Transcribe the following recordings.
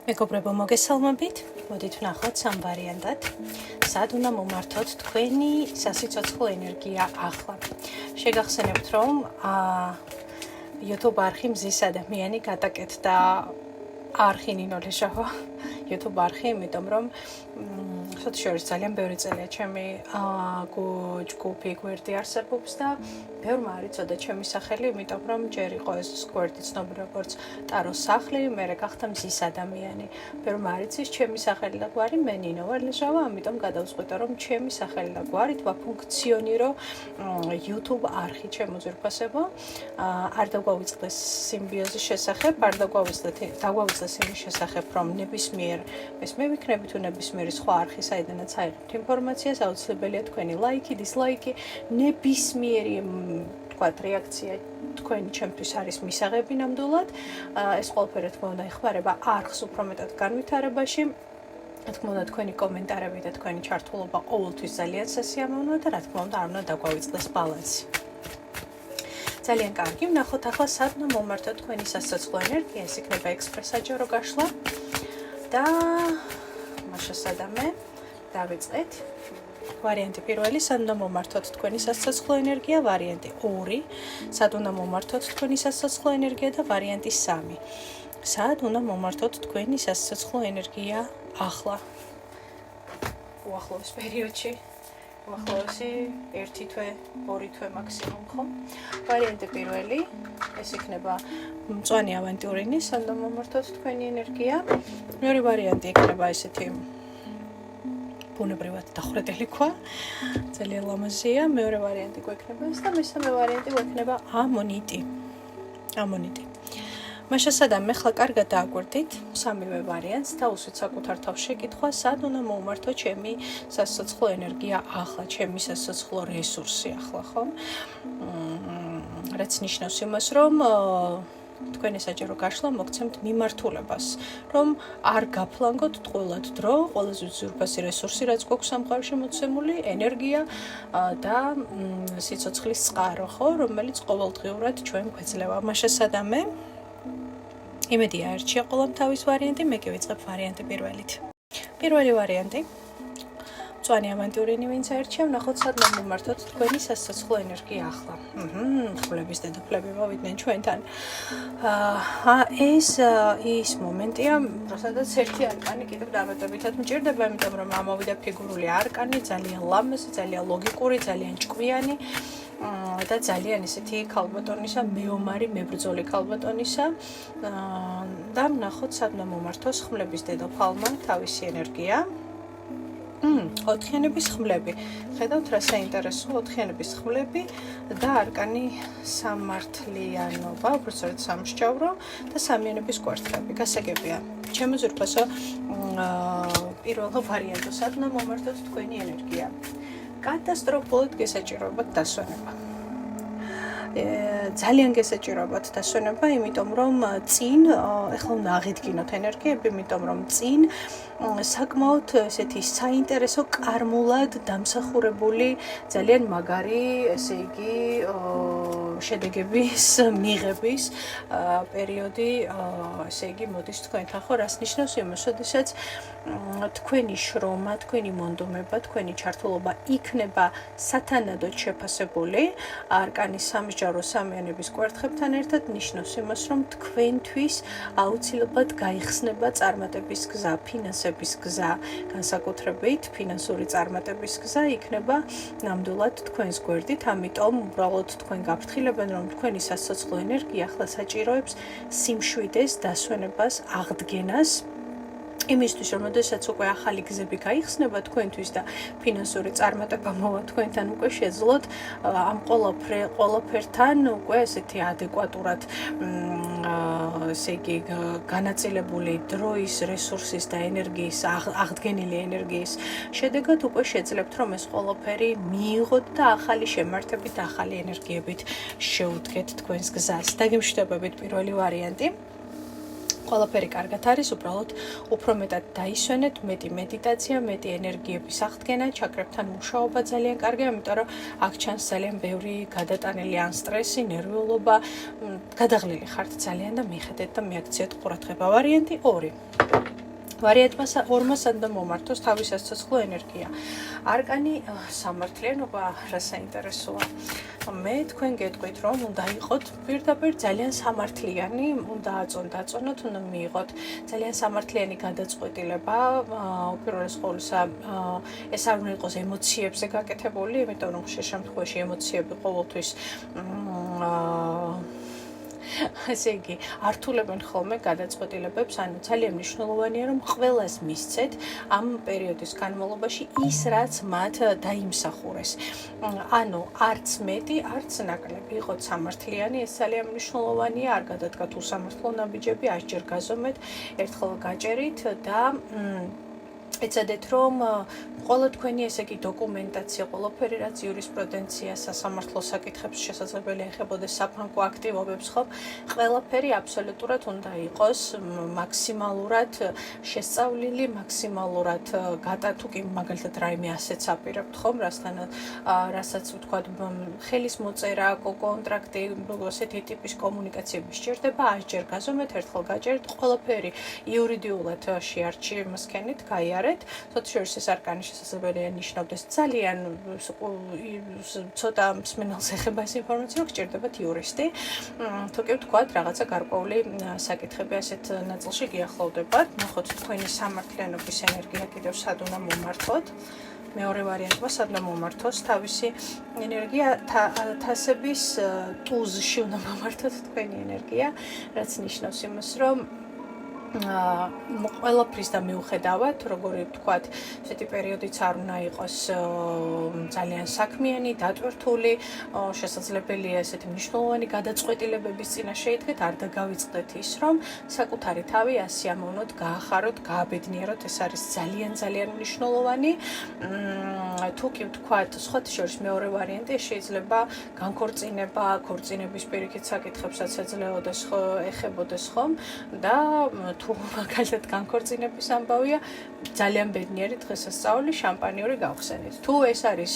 მეგობრებო, მოგესალმებით. მოდით ვნახოთ სამ ვარიანტად. სად უნდა მომართოთ თქვენი სასიცოცხლო ენერგია ახლა. შეგახსენებთ, რომ YouTube არხი მზის ადამიანი გადაკეთდა არხი ნინოლეშავა. YouTube არხი, იმიტომ რომ შორის ძალიან ბევრი წელია ჩემი ჯგუფი გვერდი არსებობს და ბევრმა არ იცოდა ჩემი სახელი, იმიტომ რომ ჯერ იყო ეს გვერდი ცნობილი როგორც ტაროს სახლი, მერე გახდა მზის ადამიანი. ბევრმა არ იცის ჩემი სახელი და გვარი, მე ნინო ვარლეშავა, ამიტომ გადავწყვიტე რომ ჩემი სახელი და გვარით ვაფუნქციონირო YouTube არხი ჩემო ძვირფასებო. არ დაგვავიწყდეს სიმბიოზის შესახებ, არ დაგვავიწყდეს იმის შესახებ, რომ ნებისმიერ ეს მე ვიქნები თუ ნებისმიერი სხვა არხი საიდანაც აიღებთ ინფორმაციას, აუცილებელია თქვენი ლაიქი, დისლაიქი, ნებისმიერი რეაქცია თქვენი ჩემთვის არის მისაღები ნამდვილად. ეს ყველაფერი რა თქმა უნდა ეხმარება არხს უფრო მეტად განვითარებაში. რა თქმა უნდა თქვენი კომენტარები და თქვენი ჩართულობა ყოველთვის ძალიან სასიამოვნოა და რა თქმა უნდა არ უნდა დაგვავიწყდეს ბალანსი. ძალიან კარგი, ვნახოთ ახლა სად უნდა მომართოთ თქვენი სასიცოცხლო ენერგია, ეს იქნება ექსპრესაჯარო გაშლა და მაშასადამე დავიწყეთ. ვარიანტი პირველი, სად უნდა მომართოთ თქვენი სასიცოცხლო ენერგია, ვარიანტი 2, სად უნდა მომართოთ თქვენი სასიცოცხლო ენერგია და ვარიანტი 3. სად უნდა მომართოთ თქვენი სასიცოცხლო ენერგია ახლა. უახლოეს პერიოდში, უახლოესი 1 თვე, 2 თვე მაქსიმუმ ხო? ვარიანტი პირველი, ეს იქნება მწვანე ავანტიურინი, სად უნდა მომართოთ თქვენი ენერგია. მეორე ვარიანტი იქნება ესეთი ბუნებრივად დახვრეტილი ქვა, ძალიან ლამაზია. მეორე ვარიანტი გვექნება ეს და მესამე ვარიანტი გვექნება ამონიტი. მაშასადამე ხლა კარგად დააკვირდით სამივე ვარიანტს და უსვით საკუთარ თავს შეკითხვა, სად უნდა მომართო ჩემი სასიცოცხლო ენერგია ახლა, ჩემი სასიცოცხლო რესურსი ახლა, ხო? რაც ნიშნავს იმას, რომ თქვენი საჯარო გაშლა მოგცემთ მიმართულებას, რომ არ გაფლანგოთ ტყუილად დრო, ყველაზე ძვირფასი რესურსი, რაც გვაქვს სამყაროში მოცემული, ენერგია და სიცოცხლის წყარო, ხო, რომელიც ყოველდღიურად ჩვენ გვეძლევა. მაშასადამე იმედია არჩია ყველამ თავის ვარიანტი, მე კი ვიწყებ ვარიანტი პირველით. პირველი ვარიანტი მწვანე ავანტიურინი ვინც აირჩია, ვნახოთ სად მომართოთ თქვენი სასიცოცხლო ენერგია ახლა. ხმლების დედოფლები მოვიდნენ ჩვენთან. ეს ის მომენტია, როდესაც ერთი არკანი კიდევ დამეტებითად მჭირდება, იმიტომ რომ ამოვიდა ფიგურული არკანი, ძალიან ლამაზი, ძალიან ლოგიკური, ძალიან ჭკვიანი და ძალიან ესეთი ქალბატონისა, მეომარი, მებრძოლი ქალბატონისა და ვნახოთ სად მომართოს ხმლების დედოფალმა თავისი ენერგია. ოთხიანების ხმლები. ხედავთ რა საინტერესო ოთხიანების ხმლები და არკანი სამართლიანობა, უბრალოდ სამსჯავრო და სამიანების კვარტლები. გასაგებია. ჩემო ძვირფასო, პირველ ვარიანტს სად უნდა მომართოთ თქვენი ენერგია. კატასტროფულად გესაჭიროებათ დასვენება. ძალიან გესაჭიროებათ დასვენება, იმიტომ რომ წინ ეხლა უნდა აღიდგინოთ ენერგიები, იმიტომ რომ წინ საკმაოდ ესეთი საინტერესო კარმულად დამსახურებული ძალიან მაგარი, ესე იგი, შედეგების მიღების პერიოდი, ესე იგი, მოდის თქვენთან, ხო, რას ნიშნავს იმას, როდესაც თქვენი შრომა, თქვენი მონდომება, თქვენი ჩართულობა იქნება სათანადოდ შეფასებული არკანის სამსჯავრო სამიანების კვერთხებთან ერთად, ნიშნავს იმას, რომ თქვენთვის აუცილებლად გაიხსნება წარმატების გზა, ფინანსების გზა, განსაკუთრებით ფინანსური წარმატების გზა იქნება ნამდვილად თქვენს გვერდით, ამიტომ უბრალოდ თქვენ გაფრთხილებენ, რომ თქვენი სასიცოცხლო ენერგია ახლა საჭიროებს სიმშვიდეს, დასვენებას, აღდგენას. იმისთვის, რომ შესაძაც უკვე ახალი გზები გაიხსნება თქვენთვის და ფინანსური წარმატება მოვა თქვენთან, უკვე შეძლოთ ამ ყველაფერთან უკვე ესეთი ადეკვატურად ესე იგი განაწილებული დროის, რესურსის და ენერგიის, აღდგენილი ენერგიის შედეგად უკვე შეძლებთ, რომ ეს ყველაფერი მიიღოთ და ახალი შემართებით, ახალი ენერგიებით შეუდგეთ თქვენს გზას. დაგემშვიდობებით პირველი ვარიანტი. ყველაფერი კარგად არის, უბრალოდ უფრო მეტად დაისვენეთ, მეტი მედიტაცია, მეტი ენერგიების აღდგენა, ჩაკრებთან მუშაობა ძალიან კარგია, იმიტომ რომ აქ ჩანს ძალიან ბევრი გადატანილი ან სტრესი, ნერვიულობა, გადაღლილი ხართ ძალიან და მიხედეთ და მიაქციეთ ყურადღება. ვარიანტი 2. ვარიანტმა ორმასად და მომართოს თავის სიცოცხლე ენერგია. არკანი სამართლიანობა რა საინტერესოა. მე თქვენ გეტყვით, რომ უნდა იყოთ პირდაპირ ძალიან სამართლიანი, უნდა დაწონოთ, უნდა მიიღოთ ძალიან სამართლიანი გადაწყვეტილება. უპირველეს ყოვლისა, ეს არ უნდა იყოს ემოციებზე გაკეთებული, იმიტომ რომ ხშირ შემთხვევაში ემოციები ყოველთვის ესე იგი, ართულებენ ხოლმე გადაწყვეტილებებს, ანუ ძალიან მნიშვნელოვანია, რომ ყველას მისცეთ ამ პერიოდის განმავლობაში ის, რაც მათ დაიმსახურეს. ანუ არც მეტი, არც ნაკლები, იყოთ სამართლიანი, ეს ძალიან მნიშვნელოვანია, არ გადადგათ უსამართლო ნაბიჯები, 100-ჯერ გაზომეთ, ერთხელ გაჭერით და ეცადეთ, რომ ყველა თქვენი ესე იგი დოკუმენტაცია, ყველაფერი რაც იურისპრუდენცია, სასამართლო საკითხებს შესაძლებელია ეხებოდეს საფანკო აქტივობებს, ხო? ყველაფერი აბსოლუტურად უნდა იყოს მაქსიმალურად შესწავლილი, მაქსიმალურად თუ კი მაგალითად რაიმე ასეც აპირებთ, ხომ, რასაც ვთქვათ, ხელის მოწერა, კონტრაქტი, ასეთი ტიპის კომუნიკაციები სჭირდება, 100-ჯერ გაზომეთ, ერთხელ გაჭერით, ყველაფერი იურიდიულად შეარჩიემსქენით, გაიარეთ. თოთშორის ეს არკანი შესაძლებელია ნიშნავდეს ძალიან ცოტა მსმენელს ეხება ეს ინფორმაცია, რომ გჭირდებათ იურისტი. თუ კი ვთქვათ, რაღაცა გარკვეული საკითხები ასეთ ნაწილში გიახლოვდებათ. ნახოთ თქვენი სამართლიანობის ენერგია კიდევ სად უნდა მომართოთ. მეორე ვარიანტმა სად უნდა მომართოს თავისი ენერგია, თასების ტუზში უნდა მომართოთ თქვენი ენერგია, რაც ნიშნავს იმას, რომ ყველაფრის და მიუხედავად, როგორი ვთქვათ, ესეთი პერიოდიც არ უნდა იყოს ძალიან საქმიანი, დატვირთული, შესაძლებელია ესეთი მნიშვნელოვანი გადაწყვეტილებების წინაშე იდგეთ, არ დაგავიწყდეთ ის, რომ საკუთარი თავი ასიამოვნოთ, გაახაროთ, გააბედნიეროთ, ეს არის ძალიან მნიშვნელოვანი. თუ კი ვთქვათ, სხვათა შორის მეორე ვარიანტი შეიძლება განქორწინება, ქორწინების პირიქით საკითხებსაც ეხებოდეს ხომ და თუ მაგალითად განქორწინების ამბავია, ძალიან ბედნიერი დღესასწაული შამპანიური გავხსენით. თუ ეს არის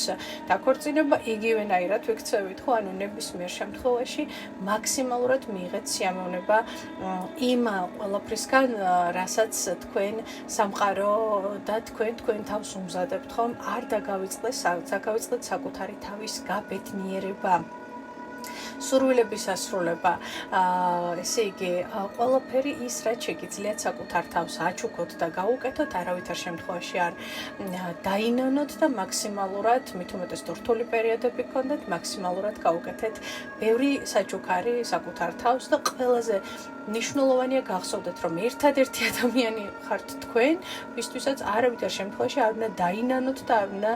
დაქორწინება, იგივენაირად ვიქცევით, ხო, ანუ ნებისმიერ შემთხვევაში მაქსიმალურად მიიღეთ სიამოვნება იმ ყველაფრისგან, რასაც თქვენ სამყარო და თქვენ თავს უმზადებთ, ხომ, არ დაგავიწყდეთ საკუთარი თავის გაბედნიერება. სურვილების ასრულება, ესე იგი, ყველაფერი ის, რაც შეგიძლიათ საკუთარ თავს აჩუქოთ და გაუკეთოთ, არავითარ შემთხვევაში არ დაინონოთ და მაქსიმალურად, მით უმეტეს რთული პერიოდები გქონდეთ, მაქსიმალურად გაუკეთეთ ბევრი საჩუქარი საკუთარ თავს და ყველაზე მნიშვნელოვანია გახსოვდეთ, რომ ერთადერთი ადამიანი ხართ თქვენ, ვისთვისაც არავითარ შემთხვევაში არ უნდა დაინანოთ და არ უნდა,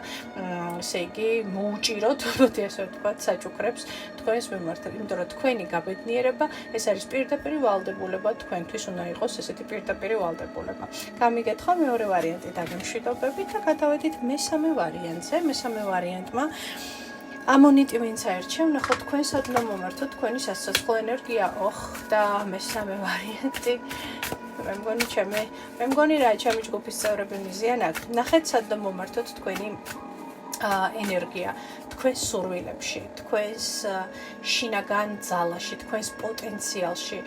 ესე იგი, მოუჭიროთ, მოდი ასე ვთქვათ, საჩუქრებს თქვენს მიმართ, იმიტომ რომ თქვენი გაბედნიერება ეს არის პირდაპირი ვალდებულება, თქვენთვის უნდა იყოს ესეთი პირდაპირი ვალდებულება. გამიგეთ ხო მეორე ვარიანტი დაგემშვიდობებით და გადავედით მესამე ვარიანტზე. მესამე ვარიანტმა ამონიტი ვინც აერჩია, ნახოთ თქვენ სად უნდა მომართოთ თქვენი სასიცოცხლო ენერგია. და მესამე ვარიანტი მე მგონი რა ჩემი ჯგუფის წევრები მიზიან აქ. ნახეთ სად უნდა მომართოთ თქვენი ენერგია თქვენს სურვილებში, თქვენს შინაგან ძალაში, თქვენს პოტენციალში.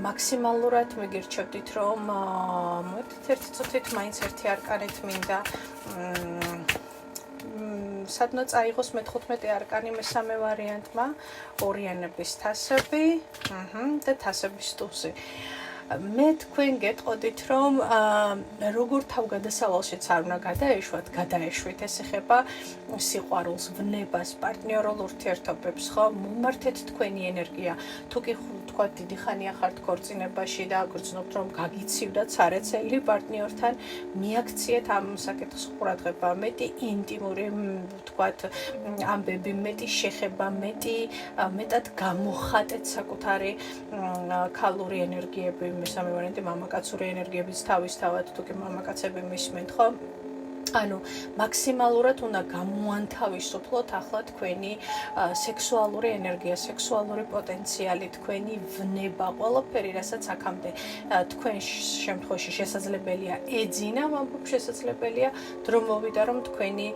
მაქსიმალურად მიგირჩევდით, რომ მოდით ერთი წუთით მაინც ერთი არკანით მინდა სადღაც წაიღოს მე-15 არკანი მესამე ვარიანტმა, ორიანების თასები და თასების ტუზი. მე თქვენ გეტყოდით, რომ როგორ თავგადასავალშიც არ უნდა გადაეშვით, ეს ეხება სიყვარულს, ვნებას, პარტნიორულ ურთიერთობებს, ხო? მომართეთ თქვენი ენერგია. თუ კი ვთქვათ, დიდი ხანია ხართ ქორწინებაში და გრძნობთ, რომ გაგიცივდათ სარეცელი პარტნიორთან, მიაქციეთ ამ საკითხს ყურადღება, მეტი ინტიმური, ვთქვათ, ამბები, მეტი შეხება, მეტად გამოხატეთ საკუთარი ქალური ენერგიები. მესამე ვარიანტი მამაკაცური ენერგიებიც თავისთავად, თუ კი მამაკაცები მისმენთ, ხო? ანუ მაქსიმალურად უნდა გამოანთავისუფლოთ ახლა თქვენი სექსუალური ენერგია, სექსუალური პოტენციალი, თქვენი ვნება, ყველაფერი, რასაც აქამდე თქვენ შემთხვევაში შესაძლებელია ეძინა, ამბობ შესაძლებელია დრო მოვიდა, რომ თქვენი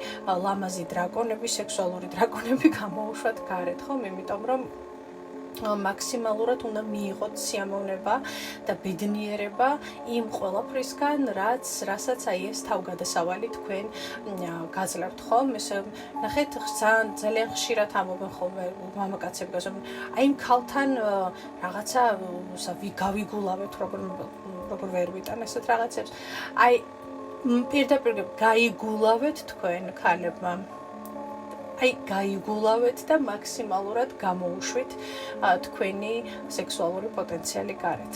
ლამაზი დრაკონები, სექსუალური დრაკონები გამოუშვათ გარეთ, ხომ? იმიტომ რომ მაქსიმალურად უნდა მიიღოთ სიამოვნება და ბედნიერება იმ ყველაფრისგან, რასაც აი ეს თავგადასავალი თქვენ გაძლევთ, ხომ? ეს ნახეთ, ძალიან ხშირად ამბობენ ხოლმე მამაკაცები, რომ აი იმ ქალთან რაღაცა გავიგულავებთ, როგორ ვერ ვიტან ესეთ რაღაცებს. აი პირდაპირ გაიგულავეთ თქვენ ქალებმა. აი გაიგულავეთ და მაქსიმალურად გამოუშვით თქვენი სექსუალური პოტენციალი გარეთ.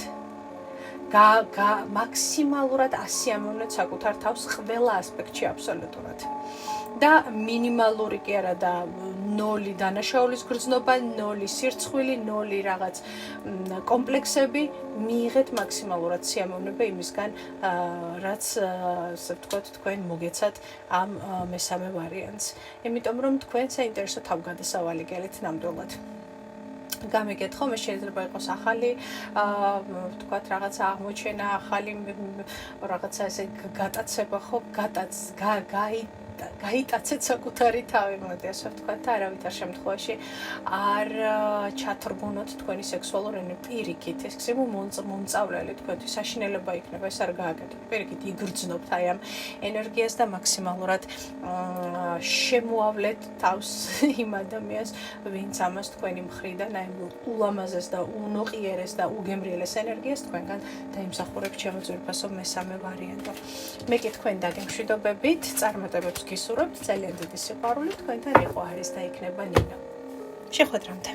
მაქსიმალურად ასიამოვნეთ საკუთარ თავს ყველა ასპექტში აბსოლუტურად. და მინიმალური კი არა და 0 დანაშაულის გრძნობა, 0 სირცხვილი, 0 რაღაც კომპლექსები, მიიღეთ მაქსიმალურად სიამოვნება იმისგან, რაც ასე ვთქვათ, თქვენ მოგეცათ ამ მესამე ვარიანტს. იმიტომ რომ თქვენ საინტერესო თავგადასავალი გელით ნამდვილად. გამიგეთ ხომ, ეს შეიძლება იყოს ახალი, ვთქვათ, რაღაცა აღმოჩენა, ახალი რაღაცა ესე გატაცება ხო, გაიტაცეთ საკუთარი თავი, მოდი ასე ვთქვათ, და არავითარ შემთხვევაში არ ჩათრგუნოთ თქვენი სექსუალური პირიქით, ეს გზება მომწავლელი თქვენთვის საშინელება იქნება, ეს არ გააკეთოთ. პირიქით იგრძნობთ აი ამ ენერგიას და მაქსიმალურად შემოავლეთ თავს იმ ადამიანს, ვინც ამას თქვენი მხრიდან აი ულამაზეს და უნოყიერეს და უგემრიელეს ენერგიას თქვენგან დაიმსახურებს ჩემო ძვირფასო მესამე ვარიანტი. მე კი თქვენ დაგემშვიდობებით, წარმატებებს გისურვებთ, ძალიან დიდი სიყვარული თქვენთან იყო არის და იქნება ნინო. შეხვედრამდე.